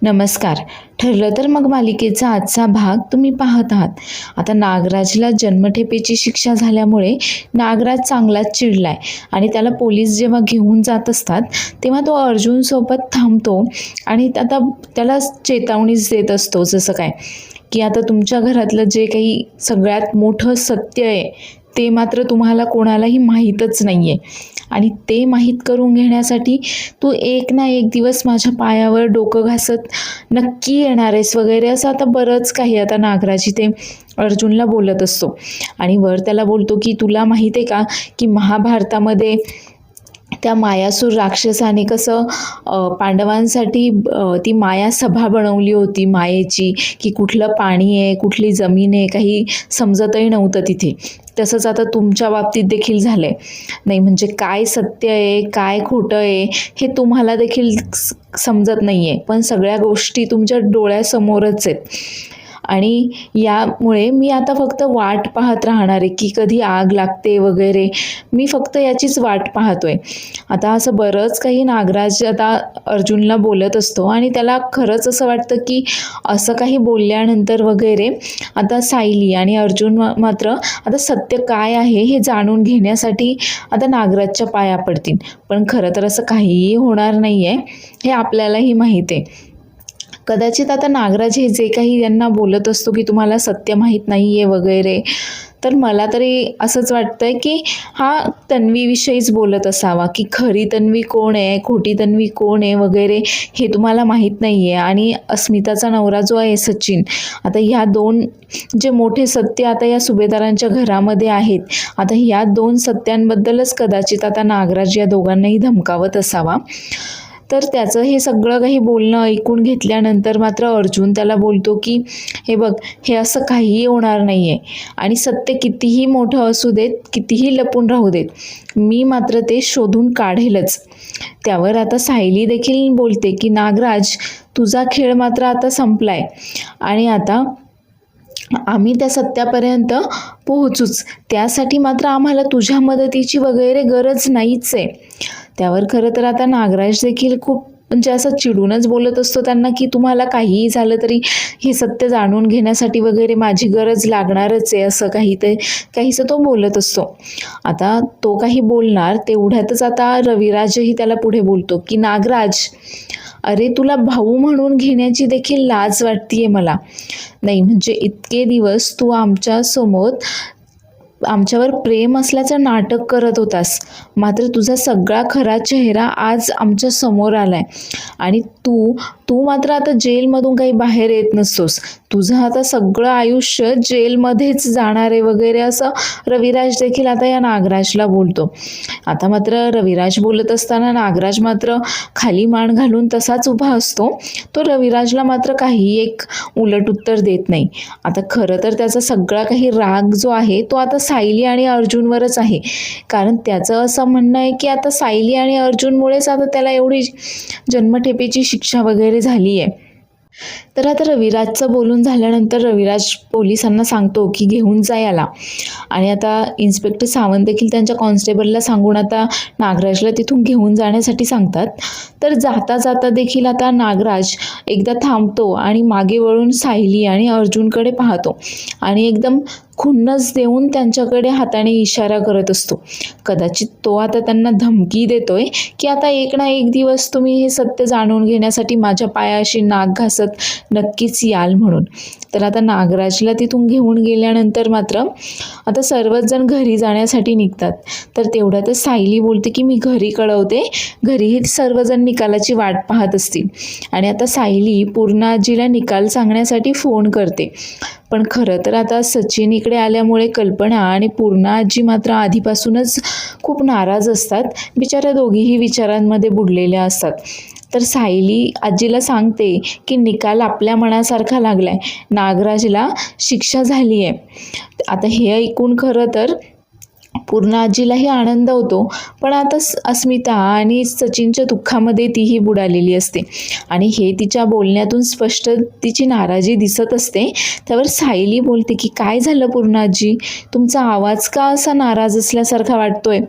नमस्कार. ठरलं तर मग मालिकेचा आजचा भाग तुम्ही पाहत आहात. आता नागराजला जन्मठेपेची शिक्षा झाल्यामुळे नागराज चांगलाच चिडलाय आणि त्याला पोलीस जेव्हा घेऊन जात असतात तेव्हा तो अर्जुनसोबत थांबतो आणि आता त्याला चेतावणीच देत असतो, जसं काय की आता तुमच्या घरातलं जे काही सगळ्यात मोठं सत्य आहे ते मात्र तुम्हाला कोणालाही माहीतच नाही आहे आणि ते माहीत करून घेण्यासाठी तू एक ना एक दिवस माझ्या पायावर डोकं घासत नक्की येणार आहेस वगैरे, असं आता बरंच काही आता नागराज ते अर्जुनला बोलत असतो. आणि वर त्याला बोलतो की तुला माहीत आहे का की महाभारतामध्ये त्या मायासूर राक्षसाने कसं पांडवांसाठी ती माया सभा बनवली होती मायेची, की कुठलं पाणी आहे कुठली जमीन आहे काही समजतही नव्हतं तिथे. तसंच आता तुमच्या बाबतीत देखील झालं आहे. नाही म्हणजे काय सत्य आहे काय खोटं आहे हे तुम्हाला देखील समजत नाही आहे, पण सगळ्या गोष्टी तुमच्या डोळ्यासमोरच आहेत. आणि यामुळे मी आता फक्त वाट पाहत राहणार आहे की कधी आग लागते वगैरे, मी फक्त याचीच वाट पाहतोय. आता असं बरंच काही नागराज आता अर्जुनला बोलत असतो आणि त्याला खरंच असं वाटतं की असं काही बोलल्यानंतर वगैरे आता सायली आणि अर्जुन मात्र आता सत्य काय आहे हे जाणून घेण्यासाठी आता नागराजच्या पाया पडतील. पण खरं तर असं काहीही होणार नाही आहे हे आपल्यालाही माहीत आहे. कदाचित आता नागराज हे जे काही यांना बोलत असतो की तुम्हाला सत्य माहीत नाही आहे वगैरे, तर मला तरी असंच वाटतंय की हा तन्वीविषयीच बोलत असावा की खरी तन्वी कोण आहे खोटी तन्वी कोण आहे वगैरे हे तुम्हाला माहीत नाही आहे. आणि अस्मिताचा नवरा जो आहे सचिन, आता ह्या दोन जे मोठे सत्य आता या सुभेदारांच्या घरामध्ये आहेत, आता ह्या दोन सत्यांबद्दलच कदाचित आता नागराज या दोघांनाही धमकावत असावा. तर त्याचं हे सगळं काही बोलणं ऐकून घेतल्यानंतर मात्र अर्जुन त्याला बोलतो की हे बघ, हे असं काहीही होणार नाही आहे आणि सत्य कितीही मोठं असू देत कितीही लपून राहू देत, मी मात्र ते शोधून काढेलच. त्यावर आता सायली देखील बोलते की नागराज, तुझा खेळ मात्र आता संपलाय आणि आता आम्ही त्या सत्यापर्यंत पोहोचूच, त्यासाठी मात्र आम्हाला तुझ्या मदतीची वगैरे गरज नाहीच आहे. त्यावर खरं तर आता नागराज देखील खूप म्हणजे असं चिडूनच बोलत असतो त्यांना की तुम्हाला काहीही झालं तरी हे सत्य जाणून घेण्यासाठी वगैरे माझी गरज लागणारच आहे, असं काहीसं तो बोलत असतो. आता तो काही बोलणार तेवढ्यातच आता रविराजही त्याला पुढे बोलतो की नागराज, अरे तुला भाऊ म्हणून घेण्याची देखील लाज वाटतेय मला. नाही म्हणजे इतके दिवस तू आमच्यावर प्रेम असल्याचं नाटक करत होतास, मात्र तुझा सगळा खरा चेहरा आज आमच्या समोर आलाय आणि तू मात्र आता जेलमधून काही बाहेर येत नसतोस, तुझं आता सगळं आयुष्य जेलमध्येच जाणार आहे वगैरे, असं रविराज देखील आता या नागराजला बोलतो. आता मात्र रविराज बोलत असताना नागराज मात्र खाली मान घालून तसाच उभा असतो. तो रविराजला मात्र काही एक उलट उत्तर देत नाही. आता खरं तर त्याचा सगळा काही राग जो आहे तो आता सायली आणि अर्जुनवरच आहे, कारण त्याचं असं म्हणणं आहे की आता सायली आणि अर्जुनमुळेच आता त्याला एवढी जन्मठेपेची शिक्षा वगैरे झाली आहे. तर आता रविराजचं बोलून झाल्यानंतर रविराज पोलिसांना सांगतो की घेऊन जा याला. आणि आता इन्स्पेक्टर सावंत देखील त्यांच्या कॉन्स्टेबलला सांगून आता नागराजला तिथून घेऊन जाण्यासाठी सांगतात. तर जाता जाता देखील आता नागराज एकदा थांबतो आणि मागे वळून सायली आणि अर्जुनकडे पाहतो आणि एकदम खुन्नस देऊन त्यांच्याकडे हाताने इशारा करत असतो. कदाचित तो आता त्यांना धमकी देतोय की आता एक ना एक दिवस तुम्ही हे सत्य जाणून घेण्यासाठी माझ्या पायाशी नाक घासत नक्कीच याल म्हणून. तर आता नागराजला तिथून घेऊन गेल्यानंतर मात्र आता सर्वच जण घरी जाण्यासाठी निघतात. तर तेवढ्यातच सायली बोलते की मी घरी कळवते, घरीही सर्वजण निकालाची वाट पाहत असतील. आणि आता सायली पूर्ण आजीला निकाल सांगण्यासाठी फोन करते. पण खरं तर आता सचिन इकडे आल्यामुळे कल्पना आणि पूर्ण आजी मात्र आधीपासूनच खूप नाराज असतात. बिचाऱ्या दोघीही विचारांमध्ये बुडलेल्या असतात. तर सायली आजीला सांगते की निकाल आपल्या मनासारखा लागलाय, नागराजला शिक्षा झाली आहे. आता हे ऐकून खरं तर पूर्ण आजीलाही आनंद होतो, पण आता अस्मिता आणि सचिनच्या दुःखामध्ये तीही बुडालेली असते आणि हे तिच्या बोलण्यातून स्पष्ट तिची नाराजी दिसत असते. त्यावर सायली बोलते की काय झालं पूर्ण आजी, तुमचा आवाज का असा नाराज असल्यासारखा वाटतोय.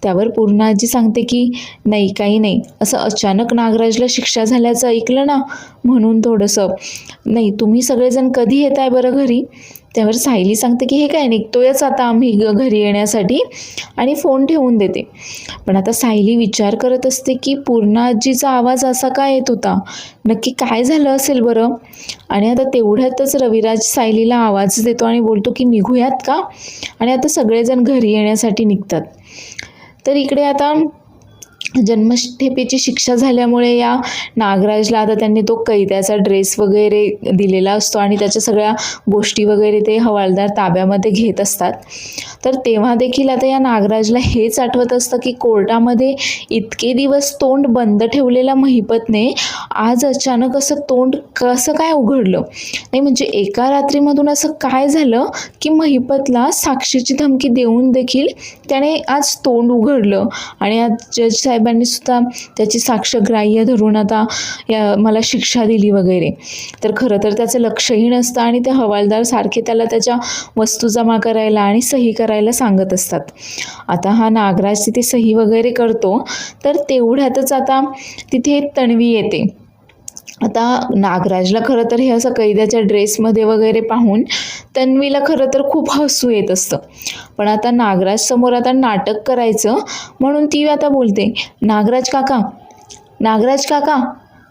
त्यावर पूर्णा आजी सांगते की नाही काही नाही, असं अचानक नागराजला शिक्षा झाल्याचं ऐकलं ना म्हणून थोडंसं. नाही तुम्ही सगळेजण कधी येत आहे बरं घरी? त्यावर सायली सांगते की हे काय निघतोयच आता आम्ही घरी येण्यासाठी, आणि फोन ठेवून देते. पण आता सायली विचार करत असते की पूर्णा आजीचा आवाज असा का येत होता, नक्की काय झालं असेल बरं. आणि आता तेवढ्यातच रविराज सायलीला आवाज देतो आणि बोलतो की निघूयात का, आणि आता सगळेजण घरी येण्यासाठी निघतात. तर इकडे आता जन्मठेपेची शिक्षा झाल्यामुळे या नागराजला आता त्यांनी तो कैद्याचा ड्रेस वगैरे दिलेला असतो आणि त्याच्या सगळ्या गोष्टी वगैरे ते हवालदार ताब्यामध्ये घेत असतात. तर तेव्हा देखील आता या नागराजला हेच आठवत असतं की कोर्टामध्ये इतके दिवस तोंड बंद ठेवलेल्या महिपतने आज अचानक असं तोंड कसं काय उघडलं. नाही म्हणजे एका रात्रीमधून असं काय झालं की महिपतला साक्षीची धमकी देऊन देखील त्याने आज तोंड उघडलं, आणि आज जज साहेबांनी सुद्धा त्याची साक्ष ग्राह्य धरून आता मला शिक्षा दिली वगैरे. तर खरं तर त्याचं लक्षही नसतं आणि ते हवालदार सारखे त्याला त्याच्या वस्तू जमा करायला आणि सही करायला सांगत असतात. आता हा नागराज तिथे सही वगैरे करतो, तर तेवढ्यातच आता तिथे तन्वी येते. आता नागराजला खरं तर हे असं कैद्याच्या ड्रेसमध्ये वगैरे पाहून तन्वीला खरं तर खूप हसू येत असतं. पण आता नागराज समोर आता नाटक करायचं म्हणून ती आता बोलते नागराज काका, नागराज काका.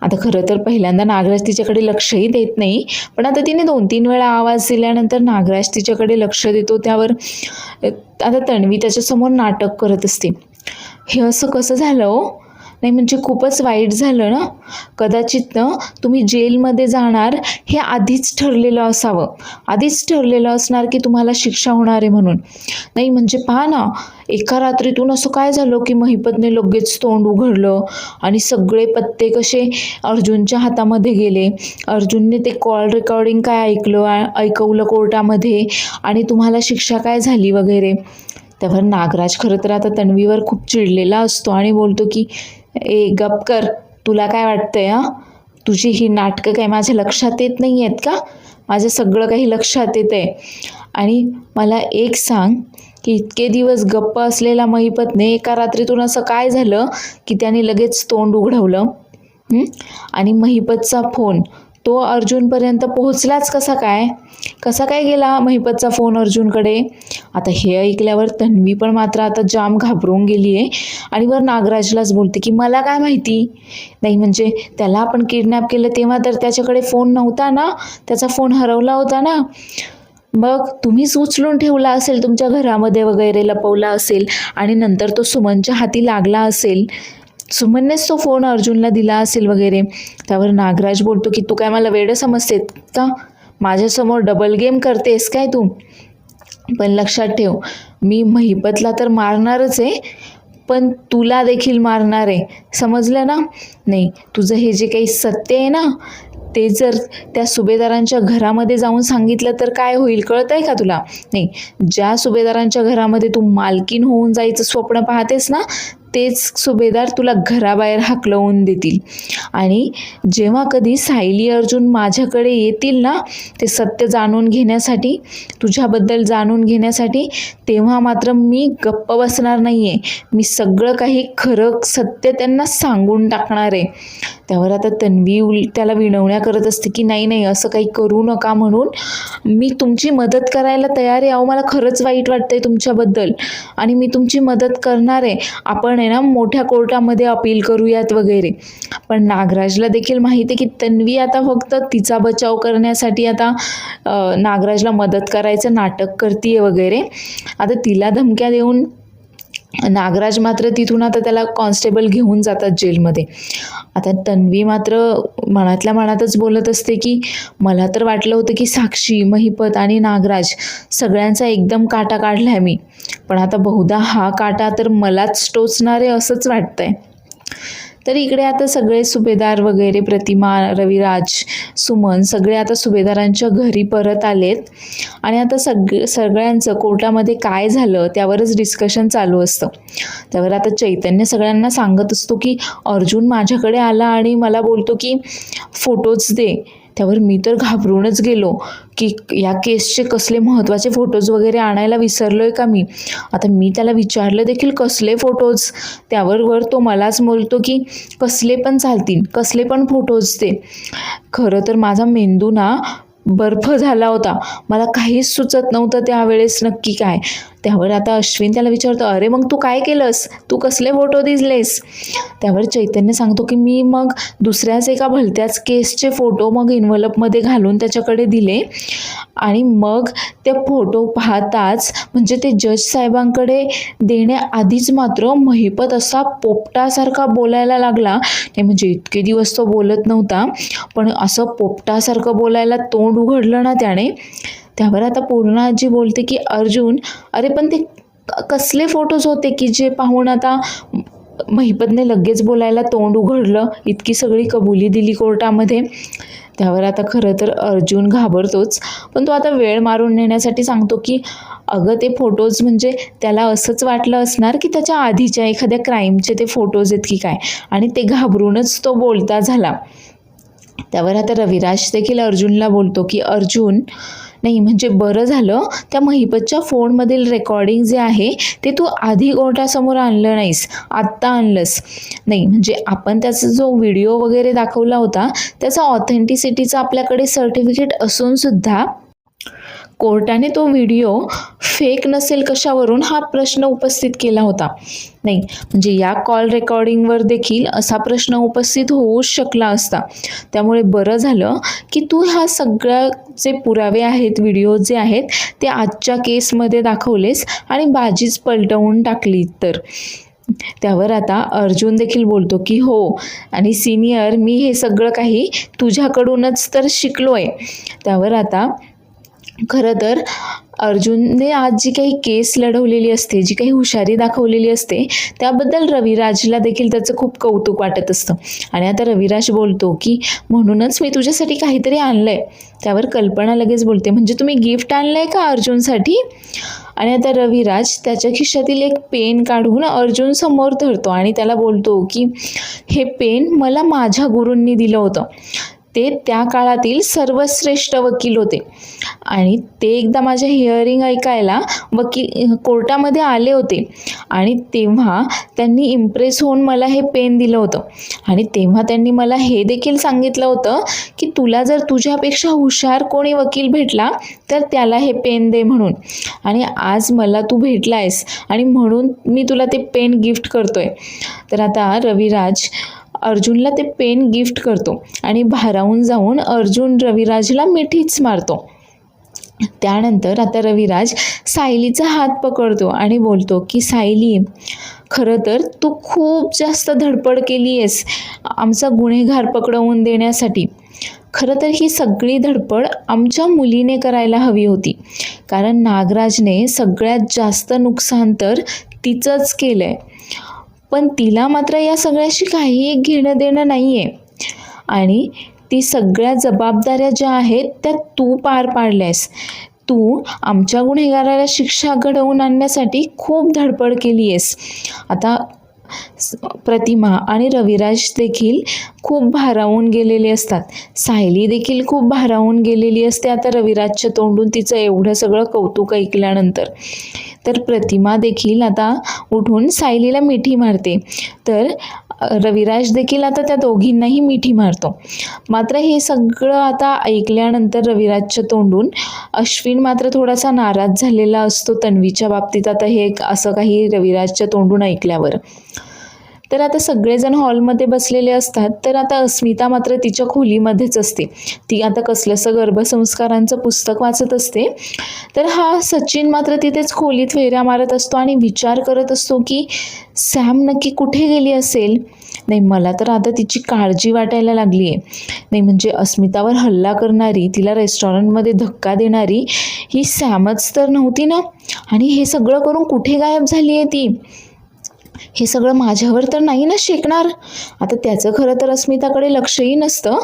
आता खरं तर पहिल्यांदा नागराज तिच्याकडे लक्षही देत नाही, पण आता तिने 2-3 वेळा आवाज दिल्यानंतर नागराज तिच्याकडे लक्ष देतो. त्यावर आता तन्वी त्याच्यासमोर नाटक करत असते. हे असं कसं झालं हो? नाही म्हणजे खूपच वाईट झालं ना. कदाचित ना तुम्ही जेलमध्ये जाणार हे आधीच ठरलेलं असावं, आधीच ठरलेलं असणार की तुम्हाला शिक्षा होणार आहे म्हणून. नाही म्हणजे पहा ना, एका रात्रीतून असं काय झालं की महिपतने लगेच तोंड उघडलं आणि सगळे पत्ते कसे अर्जुनच्या हातामध्ये गेले. अर्जुनने ते कॉल रेकॉर्डिंग काय ऐकवलं कोर्टामध्ये, आणि तुम्हाला शिक्षा काय झाली वगैरे. त्यावर नागराज खरं तर आता तन्वीवर खूप चिडलेला असतो आणि बोलतो की ए गप कर, तुला काय वाटतंय हां? तुझी ही नाटकं काय माझ्या लक्षात येत नाही आहेत का? माझं सगळं काही लक्षात येतं आहे. आणि मला एक सांग की इतके दिवस गप्प असलेला महिपतने एका रात्रीतून असं काय झालं की त्याने लगेच तोंड उघडवलं? आणि महिपतचा फोन तो अर्जुनपर्यंत पोहोचलाच कसा काय गेला महिपतचा फोन अर्जुनकडे? आता हे ऐकल्यावर तन्वी पण मात्र आता जाम घाबरून गेली आहे आणि वर नागराजलाच बोलते की मला काय माहिती. नाही म्हणजे त्याला आपण किडनॅप केलं तेव्हा तर त्याच्याकडे फोन नव्हता ना, त्याचा फोन हरवला होता ना. मग तुम्हीच उचलून ठेवला असेल, तुमच्या घरामध्ये वगैरे लपवला असेल आणि नंतर तो सुमनच्या हाती लागला असेल. सुमननेच तो फोन अर्जुनला दिला असेल वगैरे. त्यावर नागराज बोलतो की तू काय मला वेडं समजतेस का? माझ्यासमोर डबल गेम करतेस काय तू? पण लक्षात ठेव, मी महिपतला तर मारणारच आहे, पण तुला देखील मारणार आहे, समजलं ना. नाही तुझं हे जे काही सत्य आहे ना, ते जर त्या सुभेदारांच्या घरामध्ये जाऊन सांगितलं तर काय होईल कळत आहे का तुला? नाही, ज्या सुभेदारांच्या घरामध्ये तू मालकीन होऊन जायचं स्वप्न पाहतेस ना, तेच सुभेदार तुला घराबाहेर हाकलवून देतील. आणि जेव्हा कधी सायली अर्जुन माझ्याकडे येतील ना ते सत्य जाणून घेण्यासाठी, तुझ्याबद्दल जाणून घेण्यासाठी, तेव्हा मात्र मी गप्प बसणार नाही आहे. मी सगळं काही खरं सत्य त्यांना सांगून टाकणार आहे. त्यावर आता तन्वी त्याला विनवण्या करत असते की नाही नाही असं काही करू नका, म्हणून मी तुमची मदत करायला तयार आहे. अहो मला खरंच वाईट वाटतंय तुमच्याबद्दल आणि मी तुमची मदत करणार आहे. आपण आहे ना मोठ्या कोर्टामध्ये अपील करूयात वगैरे. पण नागराजला देखील माहिती आहे की तन्वी आता फक्त तिचा बचाव करण्यासाठी आता नागराजला मदत करायचं नाटक करते वगैरे. आता तिला धमक्या देऊन नागराज मात्र तिथून आता त्याला कॉन्स्टेबल घेऊन जातात जेलमध्ये. आता तन्वी मात्र मनातल्या मनातच बोलत असते की मला तर वाटलं होतं की साक्षी, महिपत आणि नागराज सगळ्यांचा एकदम काटा काढलाय मी, पण आता बहुधा हा काटा तर मलाच टोचणार आहे असंच वाटतंय. तर इकडे आता सगळे सुभेदार वगैरे, प्रतिमा, रविराज, सुमन सगळे आता सुभेदारांच्या घरी परत आलेत आणि आता सगळ्यांचं कोर्टामध्ये काय झालं त्यावरच डिस्कशन चालू असतं. त्यावर आता चैतन्य सगळ्यांना सांगत असतो की अर्जुन माझ्याकडे आला आणि मला बोलतो की फोटोज दे, त्यावर मी तर घाबरूनच गेलो की या केसचे कसले महत्त्वाचे फोटोज वगैरे आणायला विसरलो आहे का मी. आता मी त्याला विचारलं देखील कसले फोटोज. त्यावर तो मलाच बोलतो की कसले पण चालतील, कसले पण फोटोज ते. खरं तर माझा मेंदू ना बर्फ झाला होता. मला काहीच सुचत नव्हतं त्यावेळेस नक्की काय. त्यावर आता अश्विन त्याला विचारतो, अरे मग तू काय केलंस, तू कसले फोटो दिसलेस. त्यावर चैतन्य सांगतो की मी मग दुसऱ्याच एका भलत्याच केसचे फोटो मग इन्व्हलपमध्ये घालून त्याच्याकडे दिले आणि मग ते फोटो पाहताच म्हणजे ते जज साहेबांकडे देण्याआधीच मात्र महिपत असा पोपटासारखा बोलायला लागला. नाही म्हणजे इतके दिवस तो बोलत नव्हता, पण असं पोपटासारखं बोलायला तोंड उघडलं ना त्याने. त्यावर आता पूर्णा आजी बोलते की अर्जुन, अरे पण ते कसले फोटोज होते की जे पाहून आता महिपतने लगेच बोलायला तोंड उघडलं, इतकी सगळी कबुली दिली कोर्टामध्ये. त्यावर आता खरं तर अर्जुन घाबरतोच, पण तो आता वेळ मारून नेण्यासाठी सांगतो की अगं ते फोटोज म्हणजे त्याला असंच वाटलं असणार की त्याच्या आधीच्या एखाद्या क्राईमचे ते फोटोज आहेत की काय, आणि ते घाबरूनच तो बोलता झाला. त्यावर आता रविराज देखील अर्जुनला बोलतो की अर्जुन, नाही म्हणजे बरं झालं त्या महिपतच्या फोनमधील रेकॉर्डिंग जे आहे ते तू आधी कोर्टासमोर आणलं नाहीस, आत्ता आणलंस. नाही म्हणजे आपण त्याचा जो व्हिडिओ वगैरे दाखवला होता त्याचा ऑथेंटिसिटीचं आपल्याकडे सर्टिफिकेट असून सुद्धा कोर्टाने तो व्हिडिओ फेक नसेल कशावरून हा प्रश्न उपस्थित केला होता. नाही म्हणजे या कॉल रेकॉर्डिंगवर देखील असा प्रश्न उपस्थित होऊच शकला असता. त्यामुळे बरं झालं की तू ह्या सगळ्या जे पुरावे आहेत, व्हिडिओ जे आहेत ते आजच्या केसमध्ये दाखवलेस आणि बाजीच पलटवून टाकली तर. त्यावर आता अर्जुन देखील बोलतो की हो, आणि सिनियर मी हे सगळं काही तुझ्याकडूनच तर शिकलो आहे. त्यावर आता खरं तर अर्जुनने आज जी काही केस लढवलेली असते, जी काही हुशारी दाखवलेली असते त्याबद्दल रविराजला देखील त्याचं खूप कौतुक वाटत असतं. आणि आता रविराज बोलतो की म्हणूनच मी तुझ्यासाठी काहीतरी आणलं आहे. त्यावर कल्पना लगेच बोलते, म्हणजे तुम्ही गिफ्ट आणलं आहे का अर्जुनसाठी. आणि आता रविराज त्याच्या खिशातील एक पेन काढून अर्जुन समोर धरतो आणि त्याला बोलतो की हे पेन मला माझ्या गुरूंनी दिलं होतं. ते त्या काळातील सर्वश्रेष्ठ वकील होते आणि ते एकदा माझ्या हिअरिंग ऐकायला कोर्टामध्ये आले होते आणि तेव्हा त्यांनी इम्प्रेस होऊन मला हे पेन दिलं होतं. आणि तेव्हा त्यांनी मला हे देखील सांगितलं होतं की तुला जर तुझ्यापेक्षा हुशार कोणी वकील भेटला तर त्याला हे पेन दे म्हणून. आणि आज मला तू भेटला आहेस आणि म्हणून मी तुला ते पेन गिफ्ट करतोय. तर आता रविराज अर्जुनला ते पेन गिफ्ट करतो आणि भारावून जाऊन अर्जुन रविराजला मिठीच मारतो. त्यानंतर आता रविराज सायलीचा हात पकडतो आणि बोलतो की सायली, खरं तर तू खूप जास्त धडपड केली आहेस आमचा गुन्हेगार पकडवून देण्यासाठी. खरं तर ही सगळी धडपड आमच्या मुलीने करायला हवी होती, कारण नागराजने सगळ्यात जास्त नुकसान तर तिचंच केलं आहे. पण तिला मात्र या सगळ्याशी काही घेणं देणं नाही आहे आणि ती सगळ्या जबाबदाऱ्या ज्या आहेत त्या तू पार पाडल्यास. तू आमच्या गुन्हेगाराला शिक्षा घडवून आणण्यासाठी खूप धडपड केली आहेस. आता प्रतिमा आणि रविराज देखील खूप भारावून गेलेले असतात. सायली देखील खूप भारावून गेलेली असते आता रविराजच्या तोंडून तिचं एवढं सगळं कौतुक ऐकल्यानंतर. तर प्रतिमा देखील आता उठून सायलीला मिठी मारते, तर रविराज देखील आता त्या दोघींनाही मिठी मारतो. मात्र हे सगळं आता ऐकल्यानंतर रविराजच्या तोंडून अश्विन मात्र थोडासा नाराज झालेला असतो तन्वीच्या बाबतीत आता हे असं काही रविराजच्या तोंडून ऐकल्यावर. तर आता सगळेजण हॉलमध्ये बसलेले असतात, तर आता अस्मिता मात्र तिच्या खोलीमध्येच असते. ती आता कसलंसं गर्भसंस्कारांचं पुस्तक वाचत असते. तर हा सचिन मात्र तिथेच खोलीत फेऱ्या मारत असतो आणि विचार करत असतो की सॅम नक्की कुठे गेली असेल. नाही मला तर आता तिची काळजी वाटायला लागली आहे. नाही म्हणजे अस्मितावर हल्ला करणारी, तिला रेस्टॉरंटमध्ये धक्का देणारी ही सॅमच तर नव्हती ना, आणि हे सगळं करून कुठे गायब झाली आहे ती. हे सगळं माझ्यावर तर नाही ना शेकणार. आता त्याचं खरं तर अस्मिताकडे लक्षही नसतं.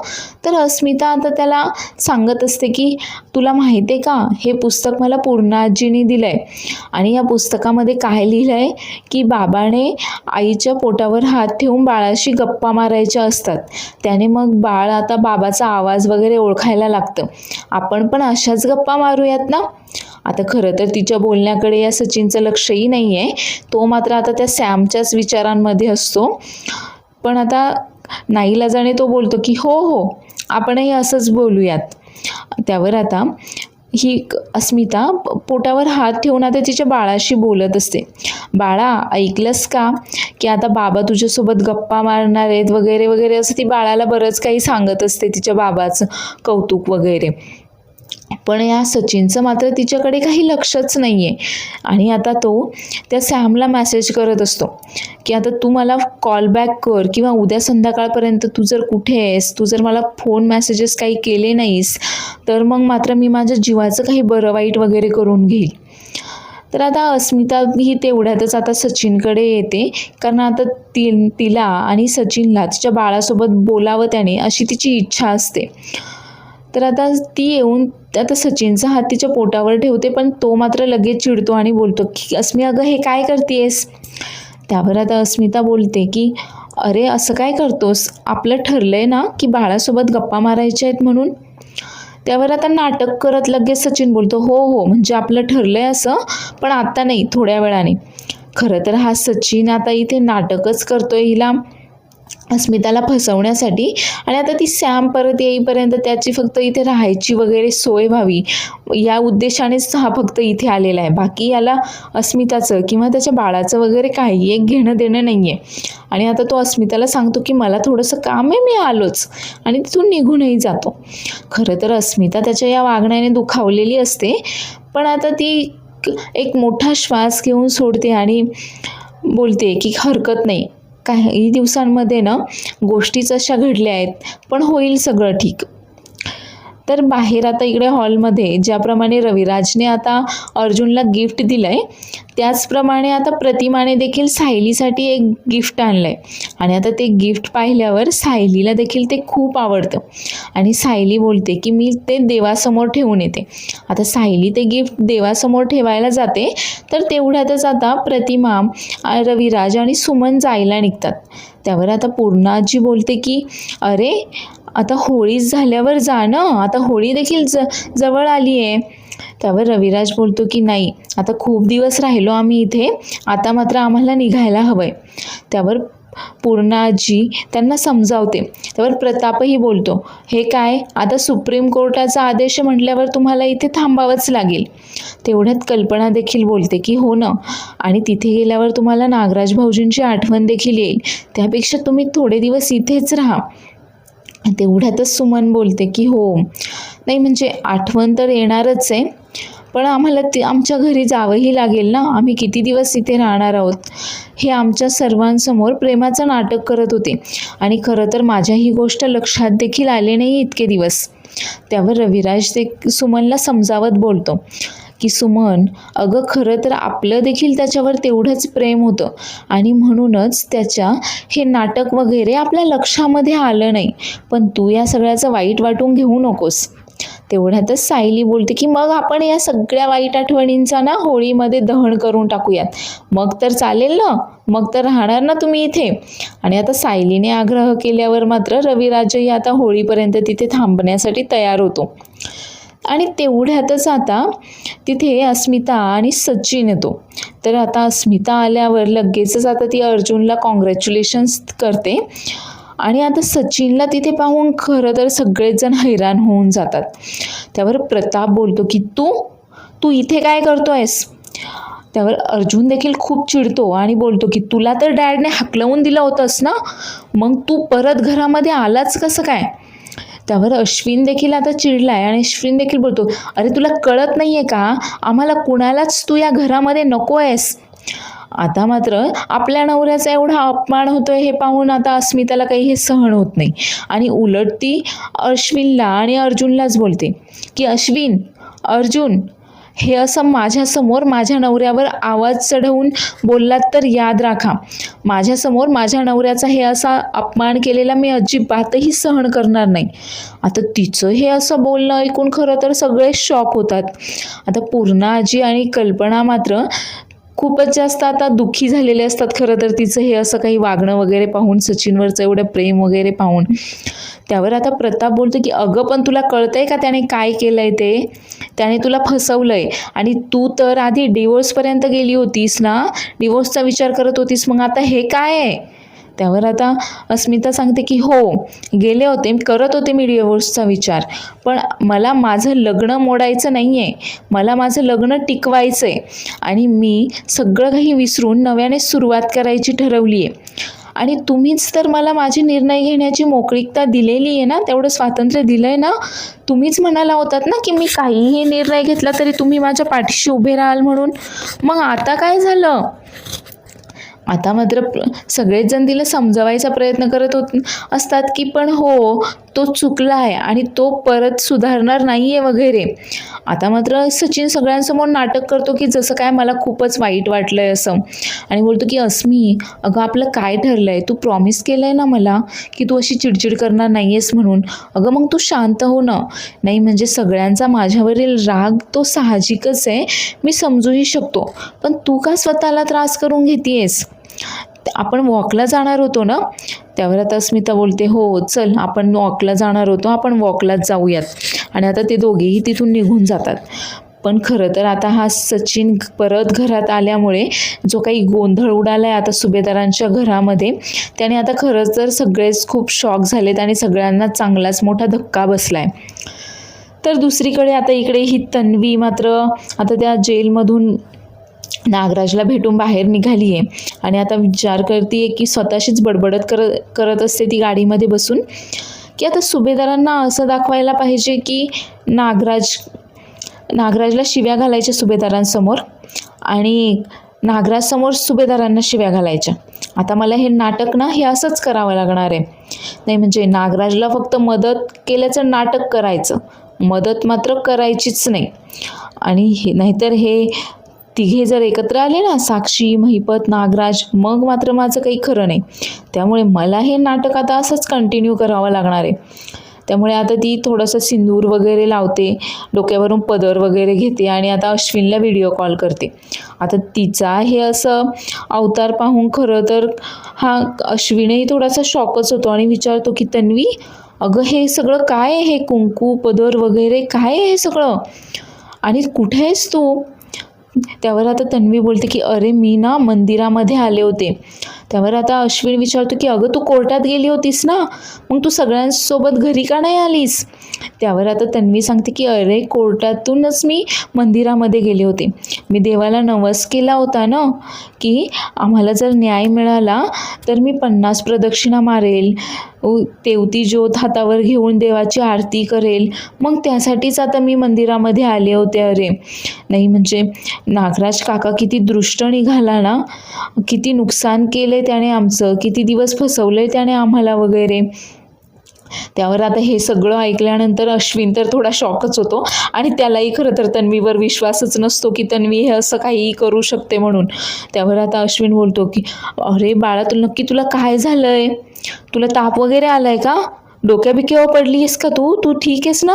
तर अस्मिता आता त्याला सांगत असते की तुला माहिती आहे का, हे पुस्तक मला पूर्णा आजीने दिलं आहे आणि या पुस्तकामध्ये काय लिहिलं आहे की बाबाने आईच्या पोटावर हात ठेवून बाळाशी गप्पा मारायच्या असतात. त्याने मग बाळ आता बाबाचा आवाज वगैरे ओळखायला लागतं. आपण पण अशाच गप्पा मारूयात ना. आता खरं तर तिच्या बोलण्याकडे या सचिनचं लक्षही नाही आहे. तो मात्र आता त्या सॅमच्याच विचारांमध्ये असतो. पण आता नाईलाजाने तो बोलतो की हो हो, आपणही असंच बोलूयात. त्यावर आता ही अस्मिता पोटावर हात ठेवून आता तिच्या बाळाशी बोलत असते. बाळा, ऐकलंस का की आता बाबा तुझ्यासोबत गप्पा मारणार आहेत वगैरे वगैरे, असं ती बाळाला बरंच काही सांगत असते, तिच्या बाबाचं कौतुक वगैरे. पण या सचिनचं मात्र तिच्याकडे काही लक्षच नाही आहे. आणि आता तो त्या सॅमला मेसेज करत असतो की आता तू मला कॉल बॅक कर किंवा उद्या संध्याकाळपर्यंत तू जर कुठे आहेस, तू जर मला फोन मेसेजेस काही केले नाहीस तर मग मात्र मी माझ्या जीवाचं काही बरं वाईट वगैरे करून घेईल. तर आता अस्मिता ही तेवढ्यातच आता सचिनकडे येते, कारण आता तिला आणि सचिनला तिच्या बाळासोबत बोलावं त्याने अशी तिची इच्छा असते. तर आता ती येऊन आता सचिनचा हात तिच्या पोटावर ठेवते, पण तो मात्र लगेच चिडतो आणि बोलतो की अस्मी, अगं हे काय करतेस. त्यावर आता अस्मिता बोलते की अरे असं काय करतोस, आपलं ठरलंय ना की बाळासोबत गप्पा मारायच्या आहेत म्हणून. त्यावर आता नाटक करत लगेच सचिन बोलतो हो हो, म्हणजे आपलं ठरलंय असं, पण आता नाही, थोड्या वेळाने. खरं तर हा सचिन आता इथे नाटकच करतोय हिला अस्मिताला फसवण्यासाठी. आणि आता ती सॅम परत येईपर्यंत त्याची फक्त इथे राहायची वगैरे सोय व्हावी या उद्देशानेच हा फक्त इथे आलेला आहे. बाकी याला अस्मिताचं किंवा त्याच्या बाळाचं वगैरे काही एक घेणं देणं नाही आहे. आणि आता तो अस्मिताला सांगतो की मला थोडंसं काम आहे, मी आलोच, आणि तिथून निघूनही जातो. खरं तर अस्मिता त्याच्या या वागण्याने दुखावलेली असते, पण आता ती एक मोठा श्वास घेऊन सोडते आणि बोलते की हरकत नाही, काही दिवसांमध्ये ना गोष्टीच अशा घडल्या आहेत, पण होईल सगळं ठीक. तर बाहेर आता इकडे हॉलमध्ये ज्याप्रमाणे रविराजने आता अर्जुनला गिफ्ट दिलं आहे, त्याचप्रमाणे आता प्रतिमाने देखील सायलीसाठी एक गिफ्ट आणलं आहे. आणि आता ते गिफ्ट पाहिल्यावर सायलीला देखील ते खूप आवडतं आणि सायली बोलते की मी ते देवासमोर ठेवून येते. आता सायली ते गिफ्ट देवासमोर ठेवायला जाते, तर तेवढ्यातच आता प्रतिमा, रविराज आणि सुमन जायला निघतात. त्यावर आता पूर्णाजी बोलते की अरे आता होळी झाल्यावर जा ना, आता होळी देखील जवळ आली आहे. त्यावर रविराज बोलतो की नाही, आता खूप दिवस राहिलो आम्ही इथे, आता मात्र आम्हाला निघायला हवं आहे. त्यावर पूर्णाजी त्यांना समजावते. त्यावर प्रतापही बोलतो हे काय, आता सुप्रीम कोर्टाचा आदेश म्हटल्यावर तुम्हाला इथे थांबावंच लागेल. तेवढ्यात कल्पना देखील बोलते की हो ना, आणि तिथे गेल्यावर तुम्हाला नागराज भाऊजींची आठवण देखील येईल, त्यापेक्षा तुम्ही थोडे दिवस इथेच राहा. तेवढ्यातच सुमन बोलते की हो, नाही म्हणजे आठवण तर येणारच आहे, पण आम्हाला आमच्या घरी जावंही लागेल ना, आम्ही किती दिवस इथे राहणार आहोत. हे आमच्या सर्वांसमोर प्रेमाचं नाटक करत होते आणि खरं तर माझ्या ही गोष्ट लक्षात देखील आले नाही इतके दिवस. त्यावर रविराज सुमनला समजावत बोलतो की सुमन, अगं खरं तर आपलं देखील त्याच्यावर तेवढंच प्रेम होतं आणि म्हणूनच त्याच्या हे नाटक वगैरे आपल्या लक्षामध्ये आलं नाही, पण तू या सगळ्याचं वाईट वाटून घेऊ नकोस. तेवढ्यातच सायली बोलते की मग आपण या सगळ्या वाईट आठवणींचा ना होळीमध्ये दहन करून टाकूयात, मग तर चालेल ना, मग तर राहणार ना तुम्ही इथे. आणि आता सायलीने आग्रह केल्यावर मात्र रविराजही आता होळीपर्यंत तिथे थांबण्यासाठी तयार होतो. आणि तेवढ्यातच आता तिथे अस्मिता आणि सचिन येतो. तर आता अस्मिता आल्यावर लगेचच आता ती अर्जुनला कॉंग्रॅच्युलेशन्स करते. आणि आता सचिनला तिथे पाहून खरं तर सगळेच जण हैराण होऊन जातात. त्यावर प्रताप बोलतो की तू इथे काय करतोयस. त्यावर अर्जुन देखील खूप चिडतो आणि बोलतो की तुला तर डॅडने हाकलवून दिलं होतंस ना, मग तू परत घरामध्ये आलाच कसं काय. त्यावर अश्विन देखील आता चिडलाय आणि अश्विन देखील बोलतो अरे तुला कळत नाहीये का, आम्हाला कुणालाच तू या घरामध्ये नको आहेस. आता मात्र आपल्या नवऱ्याचा एवढा अपमान होतोय हे पाहून आता अस्मिताला काही हे सहन होत नाही आणि उलट ती अश्विनला आणि अर्जुनलाच बोलते की अश्विन, अर्जुन, हे असं माझ्यासमोर माझ्या नवऱ्यावर आवाज चढवून बोललात तर याद राखा, माझ्यासमोर माझ्या नवऱ्याचा हे असा अपमान केलेला मी अजिबातही सहन करणार नाही. आता तिचं हे असं बोलणं ऐकून खरं तर सगळे शॉक होतात. आता पूर्णा आजी आणि कल्पना मात्र खूपच जास्त आता दुःखी झालेले असतात खरं तर तिचं हे असं काही वागणं वगैरे पाहून, सचिनवरचं एवढं प्रेम वगैरे पाहून. त्यावर आता प्रताप बोलतो की अगं पण तुला कळतंय का त्याने काय केलंय ते? त्याने तुला फसवलंय आणि तू तर आधी डिवोर्सपर्यंत गेली होतीस ना, डिवोर्सचा विचार करत होतीस, मग आता हे काय आहे? त्यावर आता अस्मिता सांगते की हो, गेले होते, करत होते मी डिवोर्सचा विचार, पण मला माझं लग्न मोडायचं नाही आहे, मला माझं लग्न टिकवायचं आहे आणि मी सगळं काही विसरून नव्याने सुरुवात करायची ठरवली आहे. आणि तुम्हीच तर मला माझे निर्णय घेण्याची मोकळीकता दिलेली आहे ना, तेवढं स्वातंत्र्य दिलं आहे ना. तुम्हीच म्हणाला होतात ना की मी काहीही निर्णय घेतला तरी तुम्ही माझ्या पाठीशी उभे राहाल म्हणून. मग आता काय झालं? आता मात्र सगळेच जण तिला समजावायचा प्रयत्न करत असतात की पण हो, तो चुकला आहे आणि तो परत सुधारणार नाही आहे वगैरे. आता मात्र सचिन सगळ्यांसमोर नाटक करतो की जसं काय मला खूपच वाईट वाटलं आहे असं, आणि बोलतो की अस्मी, अगं आपलं काय ठरलं आहे? तू प्रॉमिस केलं आहे ना मला की तू अशी चिडचिड करणार नाही आहेस म्हणून. अगं मग तू शांत हो ना. नाही म्हणजे सगळ्यांचा माझ्यावरील राग तो साहजिकच आहे, मी समजूही शकतो, पण तू का स्वतःला त्रास करून घेतेयस? आपण वॉकला जाणार होतो ना. त्यावर आता अस्मिता बोलते हो चल, आपण वॉकला जाणार होतो, आपण वॉकलाच जाऊयात. आणि आता ते दोघेही तिथून निघून जातात. पण खरं तर आता हा सचिन परत घरात आल्यामुळे जो काही गोंधळ उडाला आहे आता सुभेदारांच्या घरामध्ये, त्याने आता खरंच तर सगळेच खूप शॉक झालेत आणि सगळ्यांना चांगलाच मोठा धक्का बसला आहे. तर दुसरीकडे आता इकडे ही तन्वी मात्र आता त्या जेलमधून नागराजला भेटून बाहेर निघाली आहे आणि आता विचार करते की स्वतःशीच बडबडत करत असते ती गाडीमध्ये बसून, की आता सुभेदारांना असं दाखवायला पाहिजे की नागराजला शिव्या घालायच्या सुभेदारांसमोर आणि नागराजसमोर सुभेदारांना शिव्या घालायच्या. आता मला हे नाटक ना हे असंच करावं लागणार आहे. नाही म्हणजे नागराजला फक्त मदत केल्याचं नाटक करायचं, मदत मात्र करायचीच नाही. आणि हे नाहीतर हे तिघे जर एकत्र आले ना, साक्षी, महिपत, नागराज, मग मात्र माझं काही खरं नाही. त्यामुळे मला हे नाटक आता असंच कंटिन्यू करावं लागणार आहे. त्यामुळे आता ती थोडंसं सिंदूर वगैरे लावते, डोक्यावरून पदर वगैरे घेते आणि आता अश्विनला व्हिडिओ कॉल करते. आता तिचा हे असं अवतार पाहून खरं तर हा अश्विनही थोडासा शॉकच होतो आणि विचारतो की तन्वी, अगं हे सगळं काय आहे? हे कुंकू, पदर वगैरे काय आहे हे सगळं? आणि कुठे आहेस तू? त्यावर आता तन्वी बोलते की अरे मी ना मंदिरामध्ये आले होते. त्यावर आता अश्विन विचारतो की अगं तू कोर्टात गेली होतीस ना, मग तू सगळ्यांसोबत घरी का नाही आलीस? त्यावर आता तन्वी सांगते की अरे कोर्टातूनच मी मंदिरामध्ये गेले होते. मी देवाला नवस केला होता ना की आम्हाला जर न्याय मिळाला तर मी 50 प्रदक्षिणा मारेल, तेवती ज्योत हातावर घेऊन देवाची आरती करेल, मग त्यासाठीच आता मी मंदिरामध्ये आले होते. अरे नाही म्हणजे नागराज काका किती दृष्ट निघाला ना, किती नुकसान केले त्याने आमचं, किती दिवस फसवले त्याने आम्हाला वगैरे. त्यावर आता हे सगळं ऐकल्यानंतर अश्विन तर थोडा शॉकच होतो आणि त्यालाही खरं तर तन्वीवर विश्वासच नसतो की तन्वी हे असं काहीही करू शकते म्हणून. त्यावर आता अश्विन बोलतो की अरे बाळा, नक्की तुला काय झालंय? तुला ताप वगैरे आलाय का? डोक्याबिक्यावर पडली आहेस का तू ठीक आहेस ना?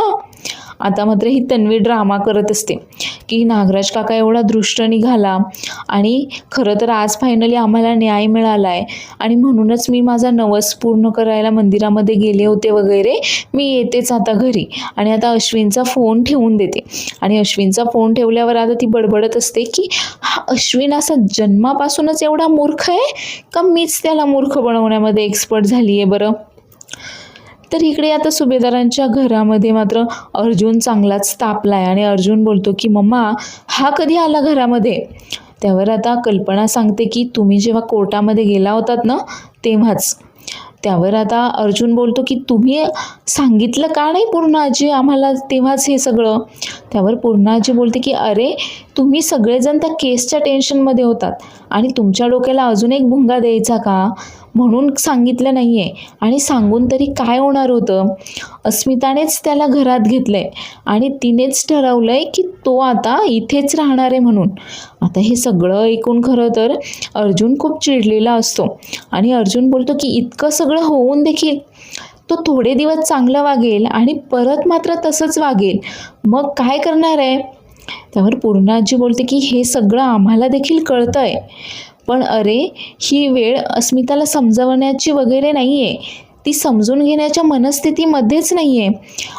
आता मात्र ही तन्वी ड्रामा करत असते की नागराज काका एवढा दृष्ट निघाला आणि खरं तर आज फायनली आम्हाला न्याय मिळाला आहे आणि म्हणूनच मी माझा नवस पूर्ण करायला मंदिरामध्ये गेले होते वगैरे, मी येतेच आता घरी. आणि आता अश्विनचा फोन ठेवून देते आणि अश्विनचा फोन ठेवल्यावर आता ती बडबडत असते की हा अश्विन असा जन्मापासूनच एवढा मूर्ख आहे का मीच त्याला मूर्ख बनवण्यामध्ये एक्सपर्ट झाली आहे बरं? तर इकडे आता सुभेदारांच्या घरामध्ये मात्र अर्जुन चांगलाच तापला आहे आणि अर्जुन बोलतो की मम्मा हा कधी आला घरामध्ये? त्यावर आता कल्पना सांगते की तुम्ही जेव्हा कोर्टामध्ये गेला होतात ना तेव्हाच. त्यावर आता अर्जुन बोलतो की तुम्ही सांगितलं का नाही पूर्णाजी आम्हाला तेव्हाच हे सगळं? त्यावर पूर्णाजी बोलते की अरे तुम्ही सगळेजण त्या केसच्या टेन्शनमध्ये होतात आणि तुमच्या डोक्याला अजून एक भुंगा द्यायचा का म्हणून सांगितलं नाही आहे. आणि सांगून तरी काय होणार होतं. अस्मितानेच त्याला घरात घेतलं आहे आणि तिनेच ठरवलं आहे की तो आता इथेच राहणार आहे म्हणून. आता हे सगळं ऐकून खरं तर अर्जुन खूप चिडलेला असतो आणि अर्जुन बोलतो की इतकं सगळं होऊन देखील तो थोडे दिवस चांगला वागेल आणि परत मात्र तसंच वागेल, मग काय करणार आहे. त्यावर पूर्णाजी बोलते की हे सगळं आम्हाला देखील कळतं आहे, पण अरे ही वेळ अस्मिताला समजवण्याची वगैरे नाही आहे. ती समजून घेण्याच्या मनस्थितीमध्येच नाही आहे.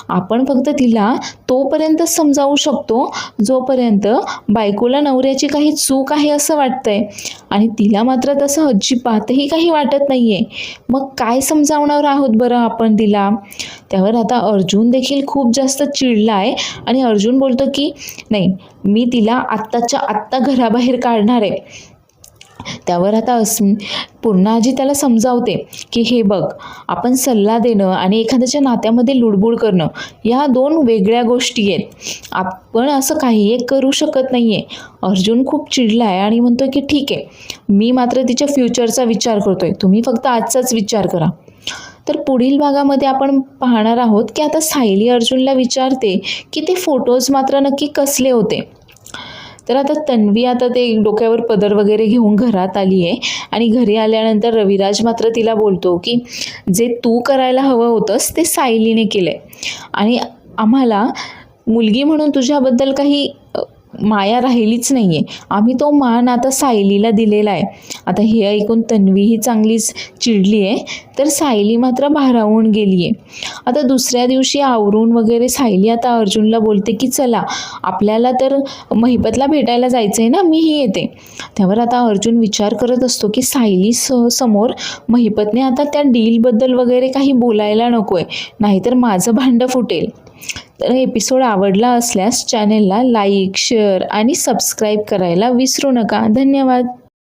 आपण फक्त तिला तोपर्यंत समजावू शकतो जोपर्यंत बायकोला नवऱ्याची काही चूक आहे असं वाटतंय आणि तिला मात्र तसं अजिबातही काही वाटत नाही आहे. मग काय समजावणार आहोत बरं आपण तिला. त्यावर आता अर्जुन देखील खूप जास्त चिडला आहे आणि अर्जुन बोलतो की नाही, मी तिला आत्ताच्या आत्ता घराबाहेर काढणार आहे. त्यावर आता पूर्णाजी त्याला समजावते की हे बघ, आपण सल्ला देणं आणि एखाद्याच्या नात्यामध्ये लुडबुड करणं या दोन वेगळ्या गोष्टी आहेत. आपण असं काही एक करू शकत नाही आहे. अर्जुन खूप चिडला आहे आणि म्हणतोय की ठीक आहे, मी मात्र तिच्या फ्युचरचा विचार करतोय, तुम्ही फक्त आजचाच विचार करा. तर पुढील भागामध्ये आपण पाहणार आहोत की आता सायली अर्जुनला विचारते की ते फोटोज मात्र नक्की कसले होते. तर आता तन्वी आता ते डोक्यावर पदर वगैरे घेऊन घरात आली आहे आणि घरी आल्यानंतर रविराज मात्र तिला बोलतो की जे तू करायला हवं होतंस ते सायलीने केलं आहे आणि आम्हाला मुलगी म्हणून तुझ्याबद्दल काही माया राहिलीच नाही आहे. आम्ही तो मान आता सायलीला दिलेला आहे. आता हे ऐकून तन्वीही चांगलीच चिडली आहे, तर सायली मात्र भारावून गेली आहे. आता दुसऱ्या दिवशी आवरून वगैरे सायली आता अर्जुनला बोलते की चला आपल्याला तर महिपतला भेटायला जायचं आहे ना, मीही येते. त्यावर आता अर्जुन विचार करत असतो की सायली समोर महिपतने आता त्या डीलबद्दल वगैरे काही बोलायला नको आहे, नाहीतर माझं भांडं फुटेल. तर एपिसोड आवडला असल्यास चॅनेलला लाईक, शेअर आणि सबस्क्राईब करायला विसरू नका. धन्यवाद.